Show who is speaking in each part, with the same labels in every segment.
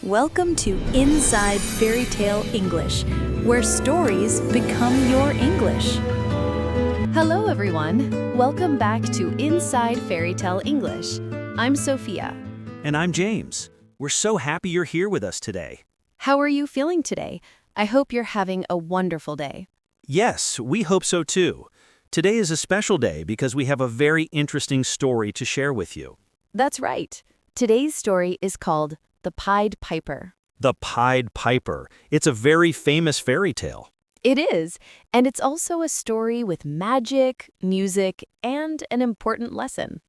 Speaker 1: Welcome to Inside Fairy Tale English, where stories become your English.
Speaker 2: Hello, everyone. Welcome back to Inside Fairy Tale English. I'm Sophia.
Speaker 3: And I'm James. We're so happy you're here with us today.
Speaker 2: How are you feeling today? I hope you're having a wonderful day.
Speaker 3: Yes, we hope so too. Today is a special day because we have a very interesting story to share with you.
Speaker 2: That's right. Today's story is called The Pied Piper.
Speaker 3: The Pied Piper. It's a very famous fairy tale.
Speaker 2: It is, and it's also a story with magic, music, and an important lesson.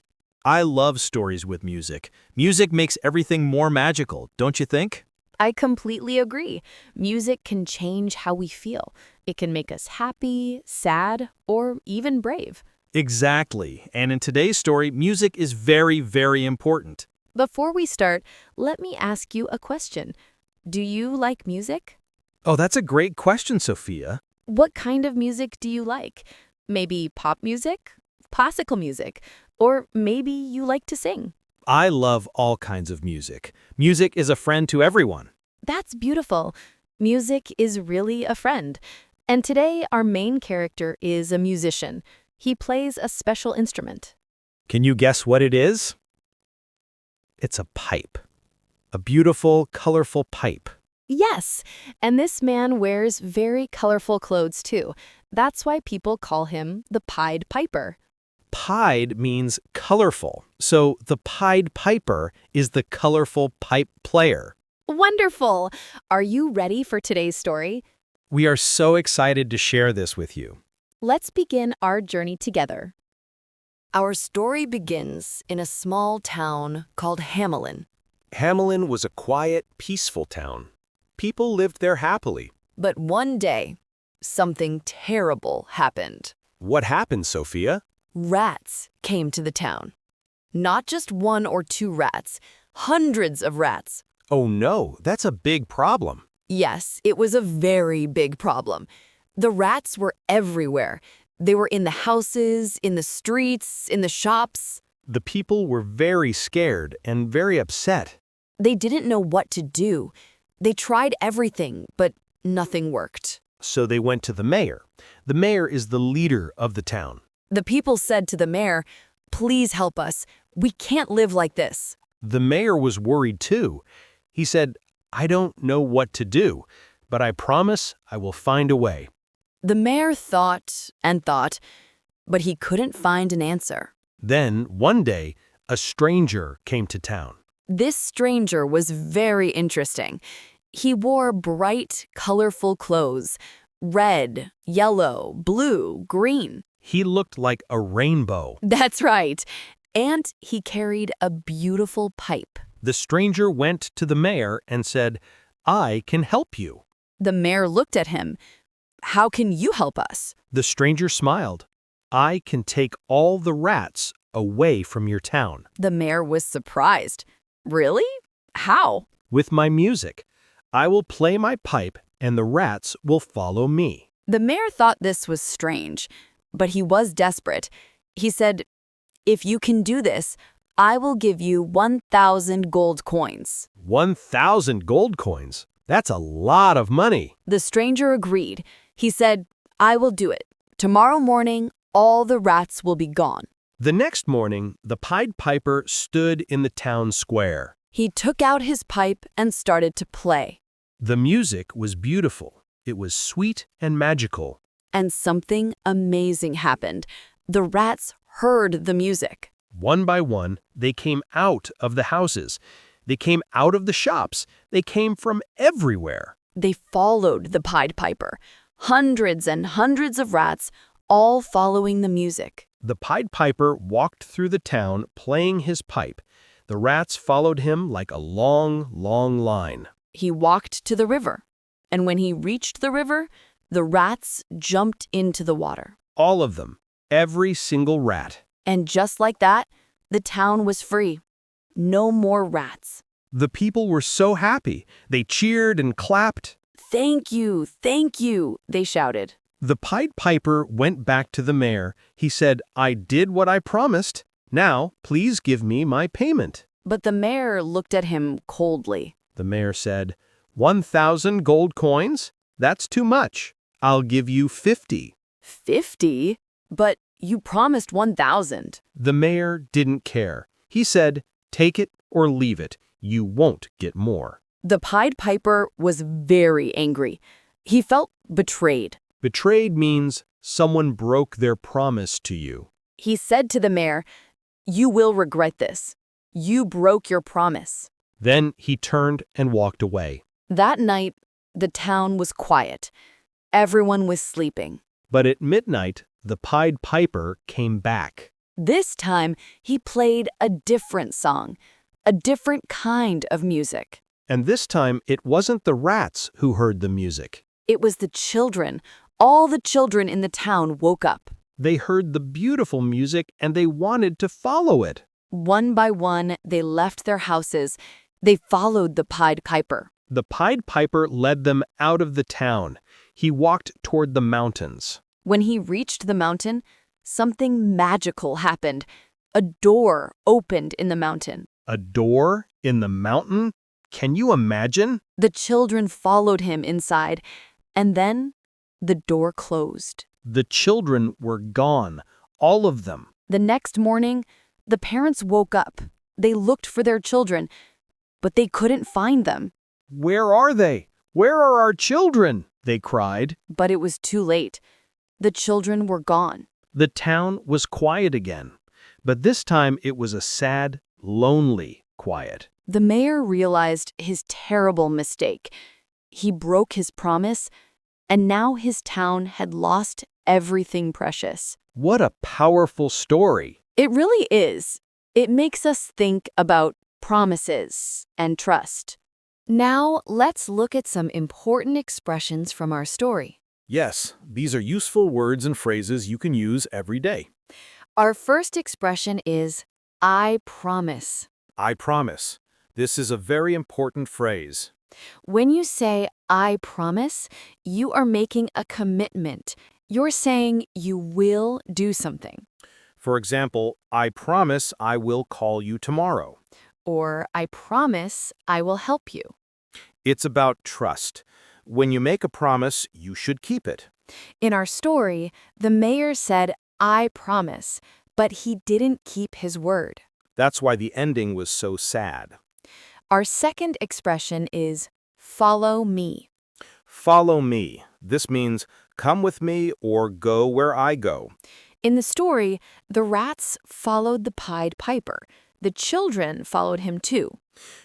Speaker 3: I love stories with music. Music makes everything more magical, don't you think?
Speaker 2: I completely agree. Music can change how we feel. It can make us happy, sad, or even brave.
Speaker 3: Exactly. And in today's story, music is very, very important.
Speaker 2: Before we start, let me ask you a question. Do you like music?
Speaker 3: Oh, that's a great question, Sophia.
Speaker 2: What kind of music do you like? Maybe pop music, classical music, or maybe you like to sing.
Speaker 3: I love all kinds of music. Music is a friend to everyone.
Speaker 2: That's beautiful. Music is really a friend. And today our main character is a musician. He plays a special instrument.
Speaker 3: Can you guess what it is? It's a pipe. A beautiful, colorful pipe.
Speaker 2: Yes, and this man wears very colorful clothes too. That's why people call him the Pied Piper.
Speaker 3: Pied means colorful, so the Pied Piper is the colorful pipe player.
Speaker 2: Wonderful! Are you ready for today's story?
Speaker 3: We are so excited to share this with you.
Speaker 2: Let's begin our journey together.
Speaker 4: Our story begins in a small town called Hamelin.
Speaker 5: Hamelin was a quiet, peaceful town. People lived there happily.
Speaker 4: But one day, something terrible happened.
Speaker 5: What happened, Sophia?
Speaker 4: Rats came to the town. Not just one or two rats, hundreds of rats.
Speaker 5: Oh no, that's a big problem.
Speaker 4: Yes, it was a very big problem. The rats were everywhere. They were in the houses, in the streets, in the shops.
Speaker 5: The people were very scared and very upset.
Speaker 4: They didn't know what to do. They tried everything, but nothing worked.
Speaker 5: So they went to the mayor. The mayor is the leader of the town.
Speaker 4: The people said to the mayor, "Please help us. We can't live like this."
Speaker 5: The mayor was worried too. He said, "I don't know what to do, but I promise I will find a way."
Speaker 4: The mayor thought and thought, but he couldn't find an answer.
Speaker 5: Then, one day, a stranger came to town.
Speaker 4: This stranger was very interesting. He wore bright, colorful clothes, red, yellow, blue, green.
Speaker 5: He looked like a rainbow.
Speaker 4: That's right. And he carried a beautiful pipe.
Speaker 5: The stranger went to the mayor and said, "I can help you."
Speaker 4: The mayor looked at him. "How can you help us?"
Speaker 5: The stranger smiled. "I can take all the rats away from your town."
Speaker 4: The mayor was surprised. "Really? How?"
Speaker 5: "With my music. I will play my pipe and the rats will follow me."
Speaker 4: The mayor thought this was strange, but he was desperate. He said, "If you can do this, I will give you 1,000 gold coins."
Speaker 5: 1,000 gold coins? That's a lot of money.
Speaker 4: The stranger agreed. He said, "I will do it. Tomorrow morning, all the rats will be gone."
Speaker 5: The next morning, the Pied Piper stood in the town square.
Speaker 4: He took out his pipe and started to play.
Speaker 5: The music was beautiful. It was sweet and magical.
Speaker 4: And something amazing happened. The rats heard the music.
Speaker 5: One by one, they came out of the houses. They came out of the shops. They came from everywhere.
Speaker 4: They followed the Pied Piper. Hundreds and hundreds of rats, all following the music.
Speaker 5: The Pied Piper walked through the town playing his pipe. The rats followed him like a long, long line.
Speaker 4: He walked to the river. And when he reached the river, the rats jumped into the water.
Speaker 5: All of them. Every single rat.
Speaker 4: And just like that, the town was free. No more rats.
Speaker 5: The people were so happy. They cheered and clapped.
Speaker 4: "Thank you, they shouted.
Speaker 5: The Pied Piper went back to the mayor. He said, "I did what I promised. Now, please give me my payment."
Speaker 4: But the mayor looked at him coldly.
Speaker 5: The mayor said, 1,000 gold coins? That's too much. I'll give you 50.
Speaker 4: 50? But you promised 1,000.
Speaker 5: The mayor didn't care. He said, take it or leave it. You won't get more.
Speaker 4: The Pied Piper was very angry. He felt betrayed.
Speaker 5: Betrayed means someone broke their promise to you.
Speaker 4: He said to the mayor, "You will regret this. You broke your promise."
Speaker 5: Then he turned and walked away.
Speaker 4: That night, the town was quiet. Everyone was sleeping.
Speaker 5: But at midnight, the Pied Piper came back.
Speaker 4: This time, he played a different song, a different kind of music.
Speaker 5: And this time, it wasn't the rats who heard the music.
Speaker 4: It was the children. All the children in the town woke up.
Speaker 5: They heard the beautiful music and they wanted to follow it.
Speaker 4: One by one, they left their houses. They followed the Pied Piper.
Speaker 5: The Pied Piper led them out of the town. He walked toward the mountains.
Speaker 4: When he reached the mountain, something magical happened. A door opened in the mountain.
Speaker 5: A door in the mountain? Can you imagine?
Speaker 4: The children followed him inside, and then the door closed.
Speaker 5: The children were gone, all of them.
Speaker 4: The next morning, the parents woke up. They looked for their children, but they couldn't find them.
Speaker 5: Where are they? Where are our children? They cried.
Speaker 4: But it was too late. The children were gone.
Speaker 5: The town was quiet again, but this time it was a sad, lonely quiet.
Speaker 4: The mayor realized his terrible mistake. He broke his promise, and now his town had lost everything precious.
Speaker 5: What a powerful story.
Speaker 4: It really is. It makes us think about promises and trust.
Speaker 2: Now, let's look at some important expressions from our story.
Speaker 6: Yes, these are useful words and phrases you can use every day.
Speaker 2: Our first expression is, I promise.
Speaker 6: I promise. This is a very important phrase.
Speaker 2: When you say, I promise, you are making a commitment. You're saying you will do something.
Speaker 6: For example, I promise I will call you tomorrow.
Speaker 2: Or, I promise I will help you.
Speaker 6: It's about trust. When you make a promise, you should keep it.
Speaker 2: In our story, the mayor said, I promise, but he didn't keep his word.
Speaker 6: That's why the ending was so sad.
Speaker 2: Our second expression is, follow me.
Speaker 6: Follow me. This means come with me or go where I go.
Speaker 2: In the story, the rats followed the Pied Piper. The children followed him too.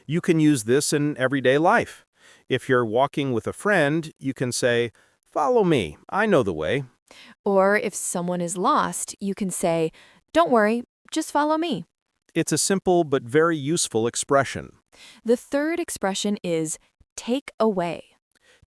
Speaker 6: You can use this in everyday life. If you're walking with a friend, you can say, follow me, I know the way.
Speaker 2: Or if someone is lost, you can say, don't worry, just follow me.
Speaker 6: It's a simple but very useful expression.
Speaker 2: The third expression is, take away.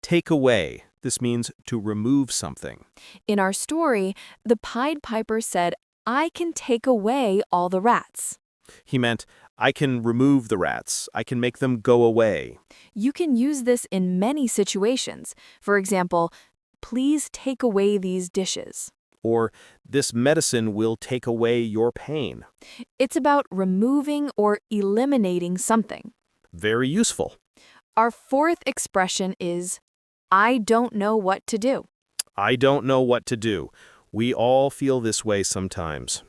Speaker 6: Take away. This means to remove something.
Speaker 2: In our story, the Pied Piper said, I can take away all the rats.
Speaker 6: He meant, I can remove the rats. I can make them go away.
Speaker 2: You can use this in many situations. For example, please take away these dishes.
Speaker 6: Or, this medicine will take away your pain.
Speaker 2: It's about removing or eliminating something.
Speaker 6: Very useful.
Speaker 2: Our fourth expression is, I don't know what to do.
Speaker 6: I don't know what to do. We all feel this way sometimes.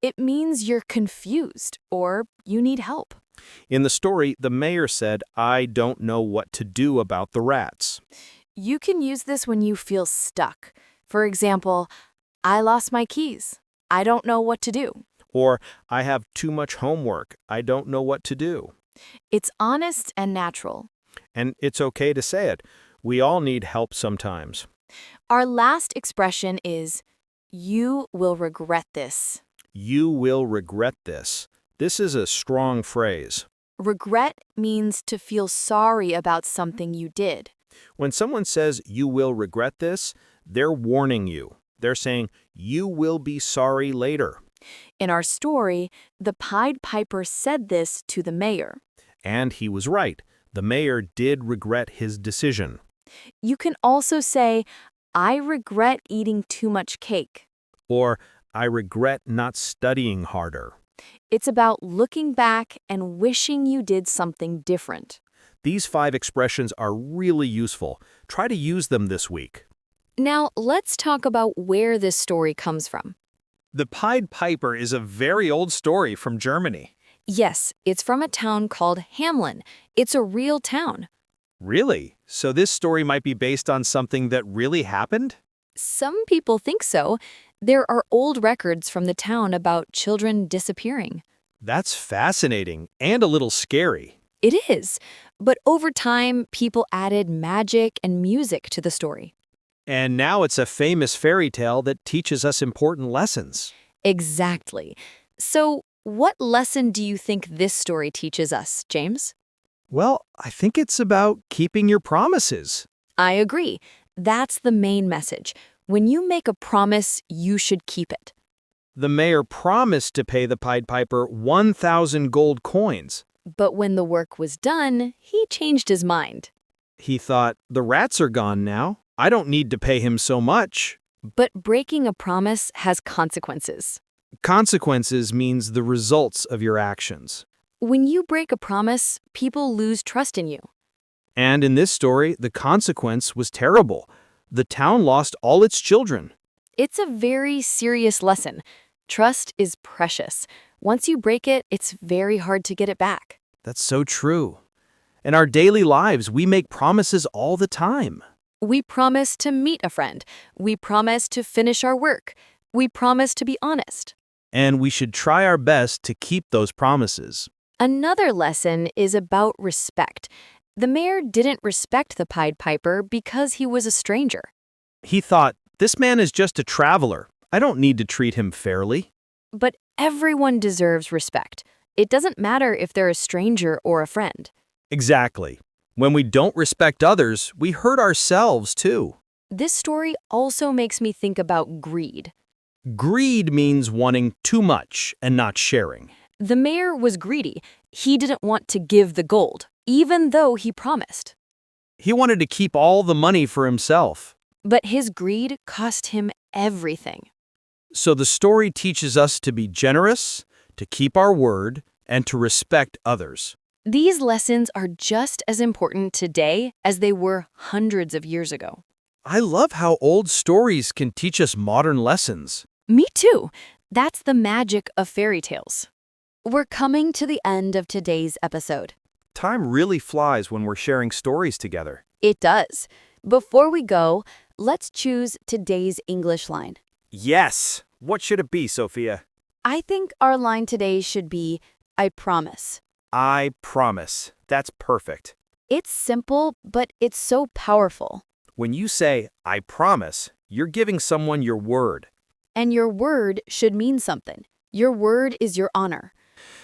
Speaker 2: It means you're confused or you need help.
Speaker 6: In the story, the mayor said, I don't know what to do about the rats.
Speaker 2: You can use this when you feel stuck. For example, I lost my keys. I don't know what to do.
Speaker 6: Or, I have too much homework. I don't know what to do.
Speaker 2: It's honest and natural.
Speaker 6: And it's okay to say it. We all need help sometimes.
Speaker 2: Our last expression is, you will regret this.
Speaker 6: You will regret this. This is a strong phrase.
Speaker 2: Regret means to feel sorry about something you did.
Speaker 6: When someone says you will regret this, they're warning you. They're saying you will be sorry later.
Speaker 2: In our story, the Pied Piper said this to the mayor.
Speaker 6: And he was right. The mayor did regret his decision.
Speaker 2: You can also say, I regret eating too much cake.
Speaker 6: Or, I regret not studying harder.
Speaker 2: It's about looking back and wishing you did something different.
Speaker 6: These 5 expressions are really useful. Try to use them this week.
Speaker 4: Now, let's talk about where this story comes from.
Speaker 5: The Pied Piper is a very old story from Germany.
Speaker 4: Yes, it's from a town called Hamelin. It's a real town.
Speaker 5: Really? So this story might be based on something that really happened?
Speaker 4: Some people think so. There are old records from the town about children disappearing.
Speaker 5: That's fascinating and a little scary.
Speaker 4: It is. But over time, people added magic and music to the story.
Speaker 5: And now it's a famous fairy tale that teaches us important lessons.
Speaker 4: Exactly. So, what lesson do you think this story teaches us, James?
Speaker 5: Well, I think it's about keeping your promises.
Speaker 4: I agree. That's the main message. When you make a promise, you should keep it.
Speaker 5: The mayor promised to pay the Pied Piper 1,000 gold coins.
Speaker 4: But when the work was done, he changed his mind.
Speaker 5: He thought, the rats are gone now. I don't need to pay him so much.
Speaker 4: But breaking a promise has consequences.
Speaker 5: Consequences means the results of your actions.
Speaker 4: When you break a promise, people lose trust in you.
Speaker 5: And in this story, the consequence was terrible. The town lost all its children.
Speaker 4: It's a very serious lesson. Trust is precious. Once you break it, it's very hard to get it back.
Speaker 5: That's so true. In our daily lives, we make promises all the time.
Speaker 4: We promise to meet a friend. We promise to finish our work. We promise to be honest.
Speaker 5: And we should try our best to keep those promises.
Speaker 4: Another lesson is about respect. The mayor didn't respect the Pied Piper because he was a stranger.
Speaker 5: He thought, this man is just a traveler. I don't need to treat him fairly.
Speaker 4: But everyone deserves respect. It doesn't matter if they're a stranger or a friend.
Speaker 5: Exactly. When we don't respect others, we hurt ourselves too.
Speaker 4: This story also makes me think about greed.
Speaker 5: Greed means wanting too much and not sharing.
Speaker 4: The mayor was greedy. He didn't want to give the gold, even though he promised.
Speaker 5: He wanted to keep all the money for himself.
Speaker 4: But his greed cost him everything.
Speaker 5: So the story teaches us to be generous, to keep our word, and to respect others.
Speaker 4: These lessons are just as important today as they were hundreds of years ago.
Speaker 5: I love how old stories can teach us modern lessons.
Speaker 4: Me too. That's the magic of fairy tales. We're coming to the end of today's episode.
Speaker 6: Time really flies when we're sharing stories together.
Speaker 4: It does. Before we go, let's choose today's English line.
Speaker 6: Yes! What should it be, Sophia?
Speaker 4: I think our line today should be, I promise.
Speaker 6: I promise. That's perfect.
Speaker 4: It's simple, but it's so powerful.
Speaker 6: When you say, I promise, you're giving someone your word.
Speaker 4: And your word should mean something. Your word is your honor.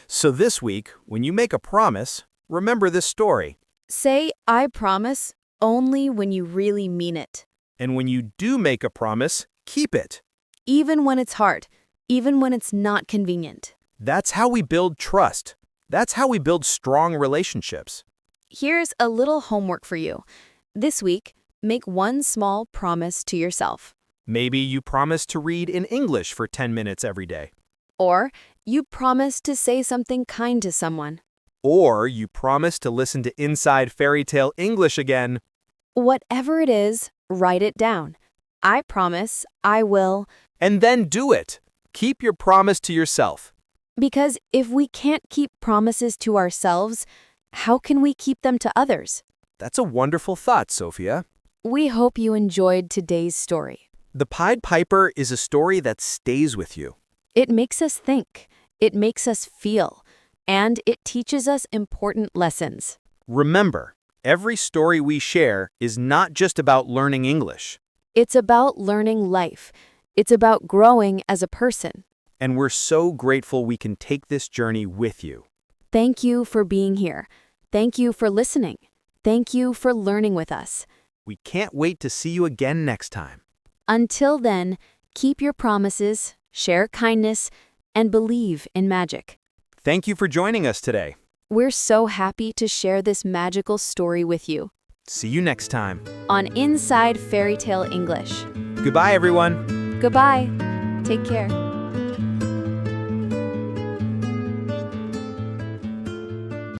Speaker 6: So this week, when you make a promise, remember this story.
Speaker 4: Say, I promise, only when you really mean it.
Speaker 6: And when you do make a promise, keep it.
Speaker 4: Even when it's hard, even when it's not convenient.
Speaker 6: That's how we build trust. That's how we build strong relationships.
Speaker 4: Here's a little homework for you. This week, make one small promise to yourself.
Speaker 6: Maybe you promise to read in English for 10 minutes every day.
Speaker 4: Or you promise to say something kind to someone.
Speaker 6: Or you promise to listen to Inside Fairy Tale English again.
Speaker 4: Whatever it is, write it down. I promise, I will.
Speaker 6: And then do it. Keep your promise to yourself.
Speaker 4: Because if we can't keep promises to ourselves, how can we keep them to others?
Speaker 6: That's a wonderful thought, Sophia.
Speaker 4: We hope you enjoyed today's story.
Speaker 6: The Pied Piper is a story that stays with you.
Speaker 4: It makes us think, it makes us feel, and it teaches us important lessons.
Speaker 6: Remember, every story we share is not just about learning English.
Speaker 4: It's about learning life. It's about growing as a person.
Speaker 6: And we're so grateful we can take this journey with you.
Speaker 4: Thank you for being here. Thank you for listening. Thank you for learning with us.
Speaker 6: We can't wait to see you again next time.
Speaker 4: Until then, keep your promises, share kindness, and believe in magic.
Speaker 6: Thank you for joining us today.
Speaker 4: We're so happy to share this magical story with you.
Speaker 6: See you next time.
Speaker 4: On Inside Fairy Tale English.
Speaker 6: Goodbye, everyone.
Speaker 4: Goodbye. Take care.